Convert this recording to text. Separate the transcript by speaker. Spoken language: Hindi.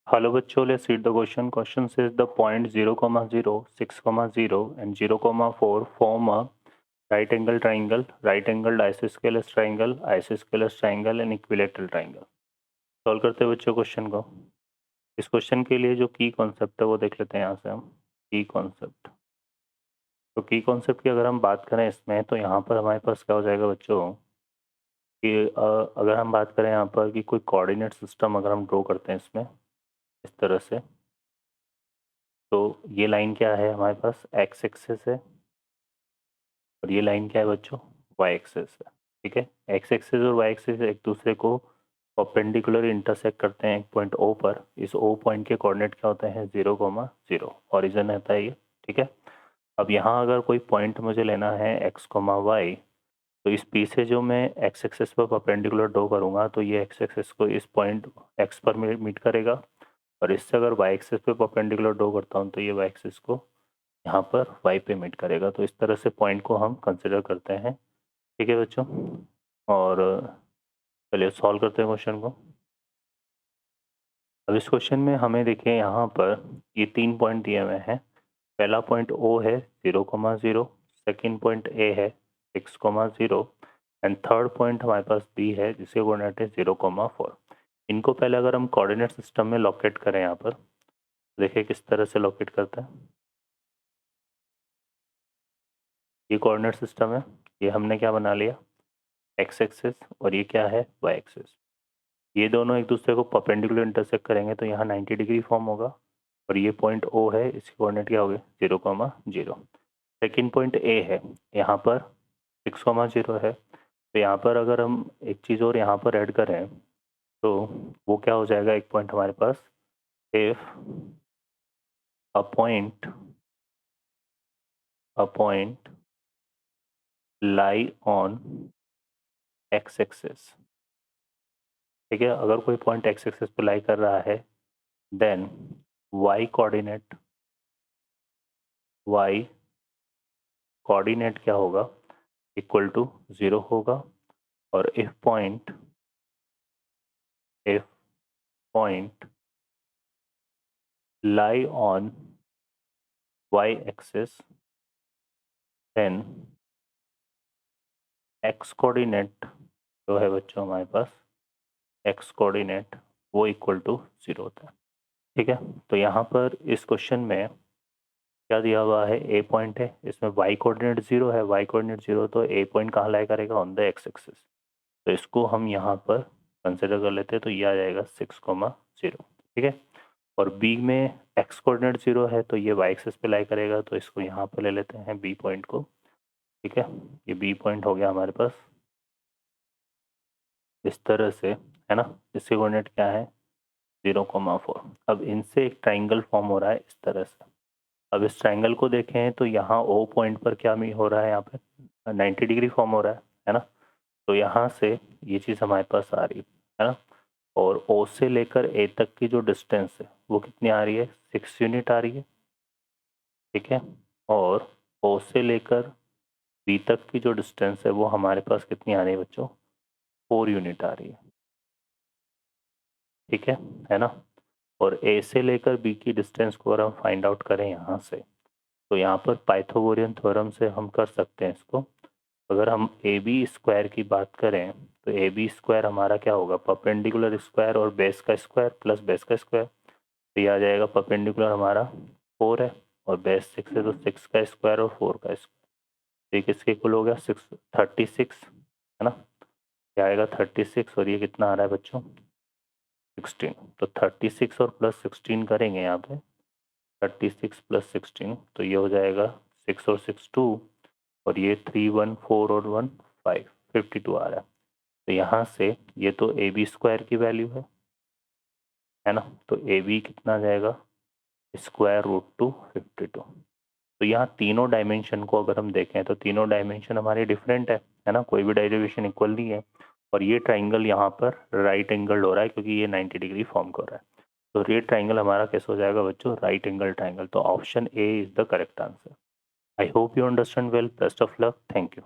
Speaker 1: Hello बच्चों, let's read the question. Question says the point 0, 0, 6, 0 and 0, 4 form a right angle triangle, right angled isosceles triangle, isosceles triangle and equilateral triangle. Solve करते हैं बच्चों क्वेश्चन को. इस क्वेश्चन के लिए जो की कॉन्सेप्ट है वो देख लेते हैं यहाँ से हम. की कॉन्सेप्ट, तो की कॉन्सेप्ट की अगर हम बात करें इसमें, तो यहाँ पर हमारे पास क्या हो जाएगा बच्चों कि अगर हम बात करें यहाँ पर कि कोई कोऑर्डिनेट सिस्टम अगर हम ड्रॉ करते हैं इसमें इस तरह से, तो ये लाइन क्या है हमारे पास, एक्स एक्सेस है और ये लाइन क्या है बच्चों, वाई एक्सेस है. ठीक है, एक्स एक्सेस और वाई एक्सेस एक दूसरे को परपेंडिकुलर इंटरसेक्ट करते हैं एक पॉइंट ओ पर. इस ओ पॉइंट के कोऑर्डिनेट क्या होते हैं, 0, 0, ओरिजिन रहता है ये. ठीक है, अब यहाँ अगर कोई पॉइंट मुझे लेना है एक्स, वाई, तो इस पी से जो मैं एक्स एक्सेस पर परपेंडिकुलर ड्रॉ करूँगा तो ये एक्स एक्सेस को इस पॉइंट एक्स पर मीट करेगा, और इससे अगर वाई एक्सेस पे परपेंडिकुलर ड्रॉ करता हूँ तो ये वाई एक्सेस को यहाँ पर वाई पे मीट करेगा. तो इस तरह से पॉइंट को हम कंसिडर करते हैं. ठीक है बच्चों, और चलिए सॉल्व करते हैं क्वेश्चन को. अब इस क्वेश्चन में हमें देखिए यहाँ पर ये 3 पॉइंट दिए हुए हैं. पहला पॉइंट ओ है 0, 0, सेकेंड पॉइंट ए है 6, 0 एंड थर्ड पॉइंट हमारे पास बी है जिसके कोऑर्डिनेट है 0, 4. इनको पहले अगर हम कोऑर्डिनेट सिस्टम में लोकेट करें यहाँ पर, देखिए किस तरह से लोकेट करते हैं. ये कोऑर्डिनेट सिस्टम है, ये हमने क्या बना लिया, एक्स एक्सिस, और ये क्या है, वाई एक्सिस. ये दोनों एक दूसरे को परपेंडिकुलर इंटरसेक्ट करेंगे तो यहाँ 90 डिग्री फॉर्म होगा, और ये पॉइंट ओ है, इसके कोऑर्डिनेट क्या हो गए, 0, 0. सेकेंड पॉइंट ए है, यहाँ पर 6, 0 है, तो यहाँ पर अगर हम एक चीज़ और यहाँ पर ऐड करें तो वो क्या हो जाएगा, एक पॉइंट हमारे पास, if a point lie on X axis. ठीक है, अगर कोई पॉइंट एक्स एक्सिस पे लाई कर रहा है देन वाई कोऑर्डिनेट क्या होगा, इक्वल टू 0 होगा. और if point lie on Y axis then X coordinate जो है बच्चों हमारे पास, एक्स कोऑर्डिनेट वो इक्वल टू 0 होता है. ठीक है, तो यहाँ पर इस क्वेश्चन में क्या दिया हुआ है, ए पॉइंट है, इसमें वाई कोऑर्डिनेट 0 है, वाई कोऑर्डिनेट 0, तो ए पॉइंट कहाँ लाई करेगा, ऑन द एक्स एक्सिस. तो इसको हम यहाँ पर कंसिडर कर लेते हैं, तो ये आ जाएगा 6, 0. ठीक है, और बी में एक्स कोऑर्डिनेट 0 है तो ये वाई एक्सिस पे लाई करेगा, तो इसको यहाँ पर ले लेते हैं बी पॉइंट को. ठीक है, ये बी पॉइंट हो गया हमारे पास इस तरह से, है ना. इसके कोऑर्डिनेट क्या है, 0, 4. अब इनसे एक ट्राइंगल फॉर्म हो रहा है इस तरह से. अब इस ट्राइंगल को देखें तो यहाँ ओ पॉइंट पर क्या हो रहा है, यहाँ पे 90 डिग्री फॉर्म हो रहा है ना. तो यहाँ से ये चीज़ हमारे पास आ रही है ना, और ओ से लेकर ए तक की जो डिस्टेंस है वो कितनी आ रही है, 6 यूनिट आ रही है. ठीक है, और ओ से लेकर बी तक की जो डिस्टेंस है वो हमारे पास कितनी आ रही है बच्चों, 4 यूनिट आ रही है. ठीक है ना. और ए से लेकर बी की डिस्टेंस को अगर हम फाइंड आउट करें यहाँ से, तो यहाँ पर पाइथागोरियन थ्योरम से हम कर सकते हैं इसको. अगर हम ए बी स्क्वायर की बात करें तो ए बी स्क्वायर हमारा क्या होगा, परपेंडिकुलर स्क्वायर और बेस का स्क्वायर प्लस बेस का स्क्वायर. तो ये आ जाएगा, परपेंडिकुलर हमारा 4 है और बेस 6 है, तो 6 का स्क्वायर और 4 का स्क्वायर, तो ये किसके इक्वल हो गया, 36, है ना. ये आएगा 36, और ये कितना आ रहा है बच्चों, 16. तो 36 और प्लस 16 करेंगे यहाँ पे, 36 प्लस 16, तो ये हो जाएगा 6 और 6 2, और ये 3 1 4 और 1 5, 52 आ रहा है. तो यहाँ से ये तो ए बी स्क्वायर की वैल्यू है ना, तो ए बी कितना आ जाएगा, स्क्वायर रूट टू 52. तो यहाँ तीनों डायमेंशन को अगर हम देखें तो तीनों डायमेंशन हमारे डिफरेंट है ना, कोई भी डायरेक्शन इक्वल नहीं है. और ये ट्राइंगल यहाँ पर राइट एंगल हो रहा है क्योंकि ये 90 डिग्री फॉर्म कर रहा है. तो ये ट्राइंगल हमारा कैसे हो जाएगा बच्चों, राइट एंगल ट्राइंगल. तो option A is the correct answer. I hope you understand well. Best of luck. Thank you.